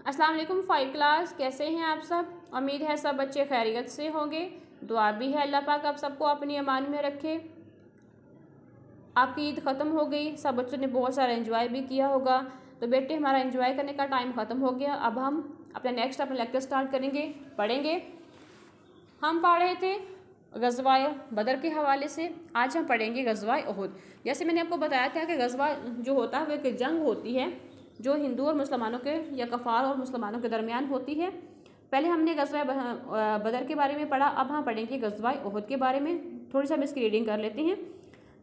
अस्सलाम वालेकुम 5 क्लास, कैसे हैं आप सब। उम्मीद है सब बच्चे खैरियत से होंगे। दुआ भी है अल्लाह पाक आप सबको अपनी अमान में रखे। आपकी ईद ख़त्म हो गई, सब बच्चों ने बहुत सारा एंजॉय भी किया होगा। तो बेटे हमारा एंजॉय करने का टाइम ख़त्म हो गया। अब हम अपना लेक्चर स्टार्ट करेंगे, पढ़ेंगे। हम पढ़ रहे थे ग़ज़वा बदर के हवाले से। आज हम पढ़ेंगे ग़ज़वा उहुद। जैसे मैंने आपको बताया था कि ग़ज़वा जो होता है वो एक जंग होती है जो हिंदू और मुसलमानों के या कफ़ार और मुसलमानों के दरमियान होती है। पहले हमने ग़ज़वा बदर के बारे में पढ़ा, अब हम पढ़ेंगे ग़ज़वा उहुद के बारे में। थोड़ी सी हम इसकी रीडिंग कर लेते हैं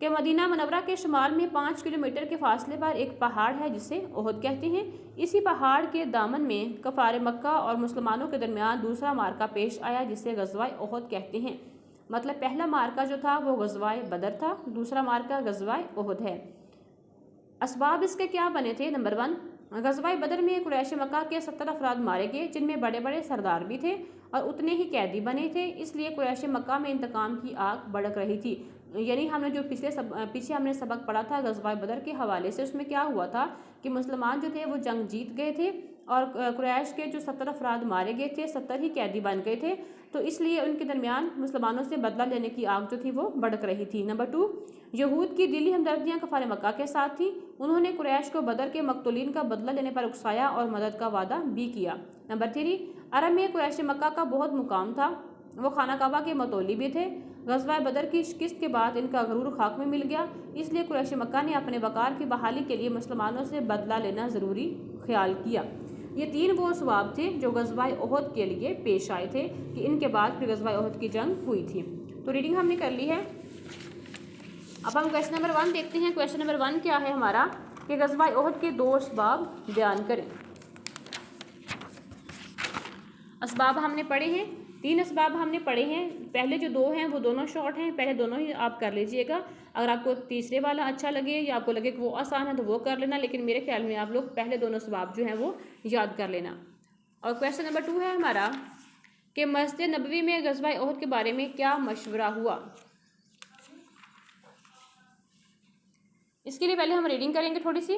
कि मदीना मनव्वरा के शुमाल में 5 किलोमीटर के फासले पर एक पहाड़ है जिसे उहुद कहते हैं। इसी पहाड़ के दामन में कफ़ार मक्का और मुसलमानों के दरमियान दूसरा मार्का पेश आया जिसे ग़ज़वा उहुद कहते हैं। मतलब पहला मार्का जो था वो ग़ज़वा बदर था, दूसरा मार्का ग़ज़वा उहुद है। असबाब इसके क्या बने थे। नंबर 1, ग़ज़वा बदर में कुरैश मक्का के 70 अफराद मारे गए जिनमें बड़े बड़े सरदार भी थे और उतने ही कैदी बने थे। इसलिए कुरैश मक्का में इंतकाम की आग भड़क रही थी। यानी हमने जो पीछे हमने सबक पढ़ा था ग़ज़वा बदर के हवाले से, उसमें क्या हुआ था कि मुसलमान जो थे वो जंग जीत गए थे और कुरैश के जो 70 अफराद मारे गए थे, 70 ही कैदी बन गए थे। तो इसलिए उनके दरमियान मुसलमानों से बदला लेने की आग जो थी वो भड़क रही थी। नंबर 2, यहूद की दिली हमदर्दियाँ कफ़ार मक्का के साथ थी। उन्होंने कुरैश को बदर के मकतूलीन का बदला लेने पर उकसाया और मदद का वादा भी किया। नंबर 3, अरब में कुरैश मक्का का बहुत मुकाम था, वो खाना काबा के मतौली भी थे। ग़ज़वा बदर की शिकस्त के बाद इनका गरूर खाक में मिल गया। इसलिए कुरैश मक्का ने अपने वक़ार की बहाली के लिए मुसलमानों से बदला लेना ज़रूरी ख्याल किया। ये 3 वो असबाब थे जो ग़ज़वा उहुद के लिए पेश आए थे कि इनके बाद फिर ग़ज़वा उहुद की जंग हुई थी। तो रीडिंग हमने कर ली है। अब हम क्वेश्चन नंबर 1 देखते हैं। क्वेश्चन नंबर 1 क्या है हमारा कि ग़ज़वा उहुद के 2 असबाब बयान करें। असबाब हमने पढ़े हैं, 3 असबाब हमने पढ़े हैं। पहले जो 2 हैं वो दोनों शॉर्ट हैं, पहले दोनों ही आप कर लीजिएगा। अगर आपको तीसरे वाला अच्छा लगे या आपको लगे कि वो आसान है तो वो कर लेना, लेकिन मेरे ख्याल में आप लोग पहले दोनों असबाब जो हैं वो याद कर लेना। और क्वेश्चन नंबर 2 है हमारा कि मस्जिद नबवी में ग़ज़वा उहुद के बारे में क्या मशवरा हुआ। इसके लिए पहले हम रीडिंग करेंगे थोड़ी सी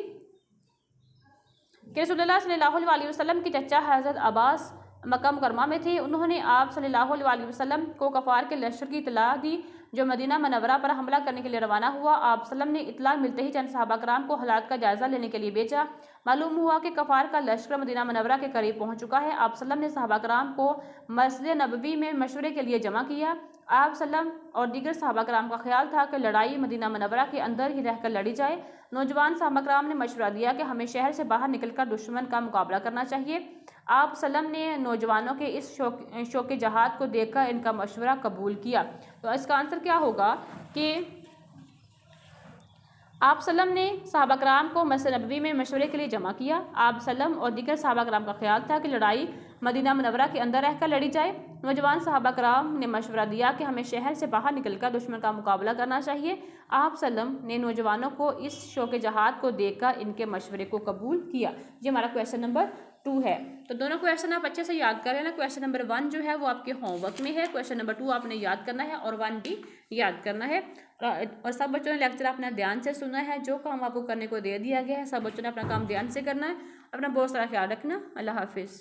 कि रसूलुल्लाह सल्लल्लाहु अलैहि वसल्लम के चचा हज़रत अब्बास मक्का मुकरमा में थे। उन्होंने आप सल्लल्लाहु अलैहि वसल्लम को कफ़ार के लश्कर की इतला दी जो मदीना मनव्वरा पर हमला करने के लिए रवाना हुआ। आप सल्लम ने इतला मिलते ही चंद सहाबा कराम को हालात का जायज़ा लेने के लिए भेजा। मालूम हुआ कि कफ़ार का लश्कर मदीना मनव्वरा के करीब पहुंच चुका है। आप सल्लम ने सहाबा कराम को मस्जिद नबवी में मशवरे के लिए जमा किया। आप सल्लम और दीगर सहाबा कराम का ख्याल था कि लड़ाई मदीना मनव्वरा के अंदर ही रहकर लड़ी जाए। नौजवान सहाबा कराम ने मशवरा दिया कि हमें शहर से बाहर निकलकर दुश्मन का मुकाबला करना चाहिए। आप सल्लम ने नौजवानों के इस शौक़ जहाद को देखकर इनका मशवरा कबूल किया। तो इसका आंसर क्या होगा कि आप सल्लम ने सहाबा कराम को मस्जिद नबवी में मशवरे के लिए जमा किया। आप सल्लम और दीगर सहाबा कराम का ख्याल था कि लड़ाई मदीना मनव्वरा के अंदर रहकर लड़ी जाए। नौजवान सहाबा कराम ने मशवरा दिया कि हमें शहर से बाहर निकलकर दुश्मन का मुकाबला करना चाहिए। आप सल्लम ने नौजवानों को इस शौक़ जहाद को देखकर इनके मशवरे को कबूल किया। ये हमारा क्वेश्चन नंबर 2 है। तो दोनों क्वेश्चन आप अच्छे से याद कर लेना। क्वेश्चन नंबर 1 जो है वो आपके होमवर्क में है, क्वेश्चन नंबर 2 आपने याद करना है और 1 भी याद करना है। और सब बच्चों ने लेक्चर अपना ध्यान से सुना है। जो काम आपको करने को दे दिया गया है सब बच्चों ने अपना काम ध्यान से करना है। अपना बहुत सारा ख्याल रखना। अल्लाह हाफिज़।